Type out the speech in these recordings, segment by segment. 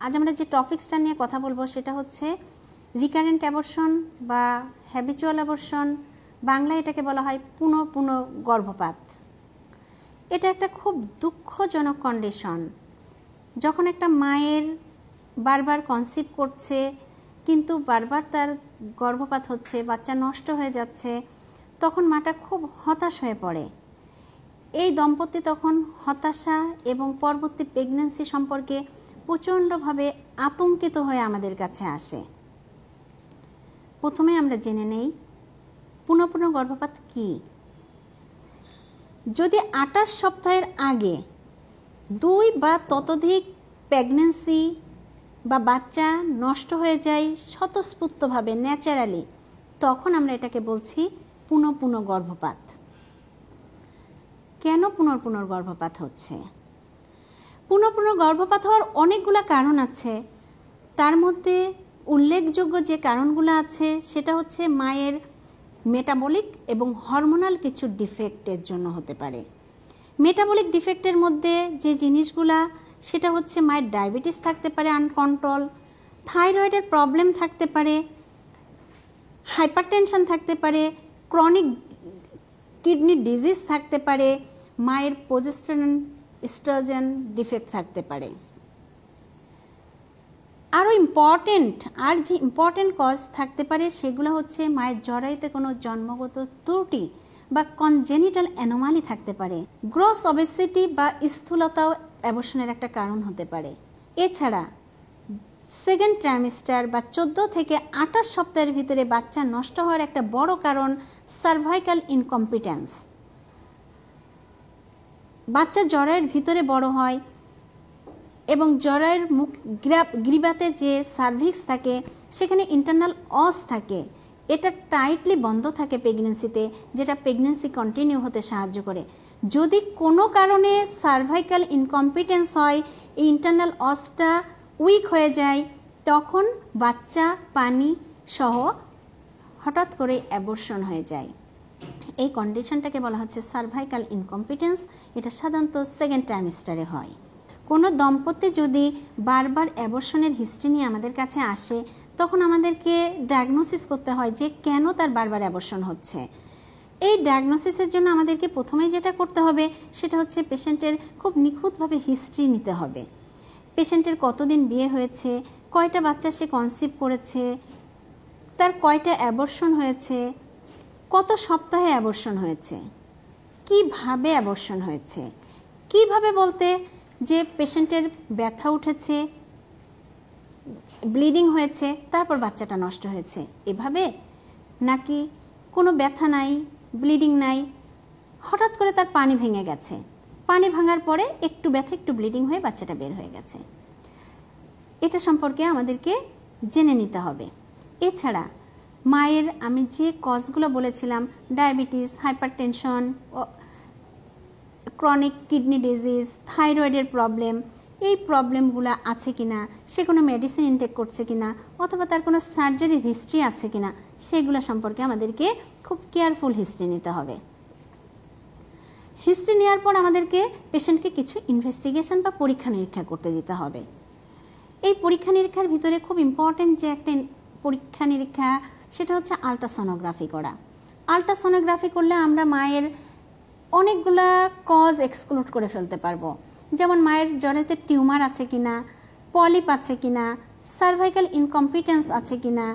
আজ আমরা যে টপিক্সটা নিয়ে কথা বলবো সেটা হচ্ছে রিকারেন্ট অ্যাবর্শন বা হ্যাবিচুয়াল অ্যাবর্শন, বাংলায় এটাকে বলা হয় পুনঃ গর্ভপাত। এটা একটা খুব দুঃখজনক কন্ডিশন। যখন একটা মায়ের বারবার কনসিভ করছে কিন্তু বারবার তার গর্ভপাত হচ্ছে, বাচ্চা নষ্ট হয়ে যাচ্ছে, তখন মাটা খুব হতাশ হয়ে পড়ে। এই দম্পতি তখন হতাশা এবং পরবর্তী প্রেগন্যান্সি সম্পর্কে প্রচণ্ডভাবে আতঙ্কিত হয়ে আমাদের কাছে আসে। প্রথমে আমরা জেনে নেই পুনঃ গর্ভপাত কি। যদি 28 সপ্তাহের আগে 2 বা ততোধিক প্রেগন্যান্সি বা বাচ্চা নষ্ট হয়ে যায় স্বতঃস্ফূর্তভাবে, ন্যাচারালি, তখন আমরা এটাকে বলছি পুনঃ গর্ভপাত। কেন পুনঃ গর্ভপাত হচ্ছে? পুনঃ গর্ভপাত হওয়ার অনেকগুলো কারণ আছে। তার মধ্যে উল্লেখযোগ্য যে কারণগুলো আছে সেটা হচ্ছে মায়ের মেটাবলিক এবং হরমোনাল কিছু ডিফেক্টের জন্য হতে পারে। মেটাবলিক ডিফেক্টের মধ্যে যে জিনিসগুলা সেটা হচ্ছে মায়ের ডায়াবেটিস থাকতে পারে আনকন্ট্রোল, থাইরয়েডের প্রবলেম থাকতে পারে, হাইপারটেনশন থাকতে পারে, ক্রনিক কিডনি ডিজিজ থাকতে পারে, মায়ের প্রজেস্টেরন এস্ট্রোজেন ডিফেক্ট থাকতে পারে। আরও যে ইম্পর্টেন্ট কজ থাকতে পারে সেগুলো হচ্ছে মায়ের জরায়ুতে কোনো জন্মগত ত্রুটি বা কনজেনিটাল অ্যানোমালি থাকতে পারে। গ্রস অবেসিটি বা স্থূলতাও অ্যাবর্শনের একটা কারণ হতে পারে। এছাড়া সেকেন্ড ট্রাইমেস্টার বা 14 থেকে 28 সপ্তাহের ভিতরে বাচ্চা নষ্ট হওয়ার একটা বড় কারণ সার্ভাইকাল ইনকম্পিটেন্স। বাচ্চা জরায়ুর ভিতরে বড় হয় এবং জরায়ুর গ্রীবাতে যে সার্ভিক্স থাকে সেখানে ইন্টারনাল অস থাকে, এটা টাইটলি বন্ধ থাকে প্রেগন্যান্সিতে, যেটা প্রেগন্যান্সি কন্টিনিউ হতে সাহায্য করে। যদি কোনো কারণে সার্ভাইকাল ইনকম্পিটেন্স হয়, এই ইন্টারনাল অসটা উইক হয়ে যায়, তখন বাচ্চা পানি সহ হঠাৎ করে অ্যাবর্শন হয়ে যায়। এই কন্ডিশনটাকে বলা হচ্ছে সার্ভাইকাল ইনকম্পিটেন্স। এটা সাধারণত সেকেন্ড ট্রাইমেস্টারে হয়। কোনো দম্পতি যদি বারবার অ্যাবর্শনের হিস্ট্রি নিয়ে আমাদের কাছে আসে তখন আমাদেরকে ডায়াগনোসিস করতে হয় যে কেন তার বারবার অ্যাবর্শন হচ্ছে। এই ডায়াগনোসিসের জন্য আমাদেরকে প্রথমেই যেটা করতে হবে সেটা হচ্ছে পেশেন্টের খুব নিখুঁতভাবে হিস্ট্রি নিতে হবে। পেশেন্টের কতদিন বিয়ে হয়েছে, কয়টা বাচ্চা সে কনসিভ করেছে, তার কয়টা অ্যাবর্শন হয়েছে, কত সপ্তাহে অ্যাবর্শন হয়েছে, কিভাবে অ্যাবর্শন হয়েছে। কিভাবে বলতে যে পেশেন্টের ব্যথা উঠেছে, ব্লিডিং হয়েছে, তারপর বাচ্চাটা নষ্ট হয়েছে, এভাবে, নাকি কোনো ব্যথা নাই, ব্লিডিং নাই, হঠাৎ করে তার পানি ভেঙে গেছে, পানি ভাঙার পরে একটু ব্যথা একটু ব্লিডিং হয়ে বাচ্চাটা বের হয়ে গেছে। এটা সম্পর্কে আমাদেরকে জেনে নিতে হবে। এছাড়া মায়ের আমি যে কজগুলো বলেছিলাম, diabetes, hypertension, chronic kidney disease, থাইরয়েডের প্রবলেম, এই প্রবলেমগুলো আছে কিনা, সে কোনো মেডিসিন ইনটেক করছে কিনা, অথবা তার কোনো সার্জারির হিস্ট্রি আছে কিনা, সেগুলো সম্পর্কে আমাদেরকে খুব কেয়ারফুল হিস্ট্রি নিতে হবে। হিস্ট্রি নেওয়ার পর আমাদেরকে পেশেন্টকে কিছু ইনভেস্টিগেশন বা পরীক্ষা নিরীক্ষা করতে দিতে হবে। এই পরীক্ষা নিরীক্ষার ভিতরে খুব ইম্পর্টেন্ট যে একটা পরীক্ষা নিরীক্ষা সেটা হচ্ছে আলট্রাসোনোগ্রাফি করা। আলট্রাসোনোগ্রাফি করলে আমরা মায়ের অনেকগুলা কজ এক্সক্লুড করে ফেলতে পারবো। যেমন মায়ের জরায়ুতে টিউমার আছে কিনা, পলিপ আছে কিনা, সার্ভাইকাল ইনকম্পিটেন্স আছে কিনা,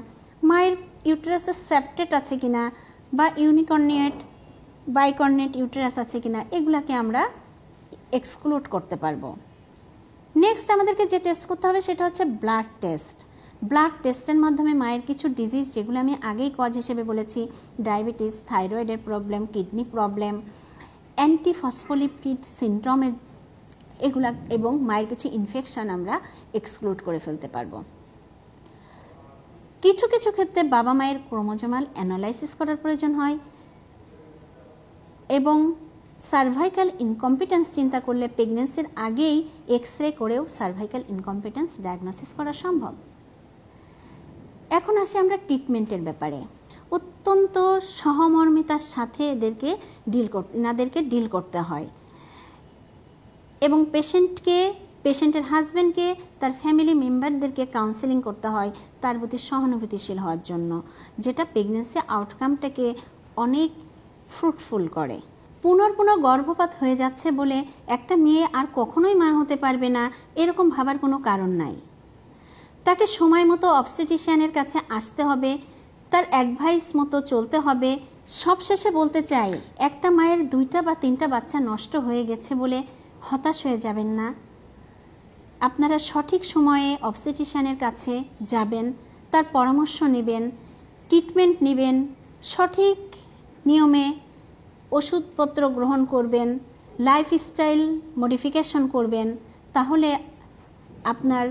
মায়ের ইউটেরাসে সেপ্টেট আছে কিনা, বা ইউনিকর্নিয়েট বাইকর্নিয়েট ইউটেরাস আছে কিনা, এগুলাকে আমরা এক্সক্লুড করতে পারবো। নেক্সট আমাদেরকে যে টেস্ট করতে হবে সেটা হচ্ছে ব্লাড টেস্ট। ব্লাড টেস্টের মাধ্যমে মায়ের কিছু ডিজিজ, যেগুলো আমি আগেই কজ হিসেবে বলেছি, ডায়াবেটিস, থাইরয়েডের প্রবলেম, কিডনি প্রবলেম, অ্যান্টিফসফোলিপিড সিনড্রোমের এগুলা এবং মায়ের কিছু ইনফেকশন আমরা এক্সক্লুড করে ফেলতে পারবো। কিছু কিছু ক্ষেত্রে বাবা মায়ের ক্রোমোজোমাল অ্যানালাইসিস করার প্রয়োজন হয় এবং সার্ভাইকাল ইনকম্পিটেন্স চিন্তা করলে প্রেগন্যান্সির আগেই এক্স-রে করেও সার্ভাইকাল ইনকম্পিটেন্স ডায়াগনোসিস করা সম্ভব। এখন আসি আমরা ট্রিটমেন্টের ব্যাপারে। অত্যন্ত সহমর্মিতার সাথে এনাদেরকে ডিল করতে হয় এবং পেশেন্টকে পেশেন্টের হাজব্যান্ডকে তার ফ্যামিলি মেম্বারদেরকে কাউন্সেলিং করতে হয় তার প্রতি সহানুভূতিশীল হওয়ার জন্য, যেটা প্রেগনেন্সি আউটকামটাকে অনেক ফ্রুটফুল করে। পুনর্পুন গর্ভপাত হয়ে যাচ্ছে বলে একটা মেয়ে আর কখনোই মা হতে পারবে না এরকম ভাবার কোনো কারণ নাই। তাকে সময় মতো অবস্টেট্রিশিয়ানের কাছে আসতে হবে, তার অ্যাডভাইস মতো চলতে হবে। সবশেষে বলতে চাই, একটা মায়ের 2টা বা 3টা বাচ্চা নষ্ট হয়ে গেছে বলে হতাশ হয়ে যাবেন না। আপনারা সঠিক সময়ে অবস্টেট্রিশিয়ানের কাছে যাবেন, তার পরামর্শ নেবেন, ট্রিটমেন্ট নেবেন, সঠিক নিয়মে ওষুধপত্র গ্রহণ করবেন, লাইফস্টাইল মডিফিকেশন করবেন, তাহলে আপনার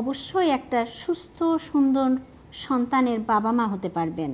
অবশ্যই একটা সুস্থ সুন্দর সন্তানের বাবা মা হতে পারবেন।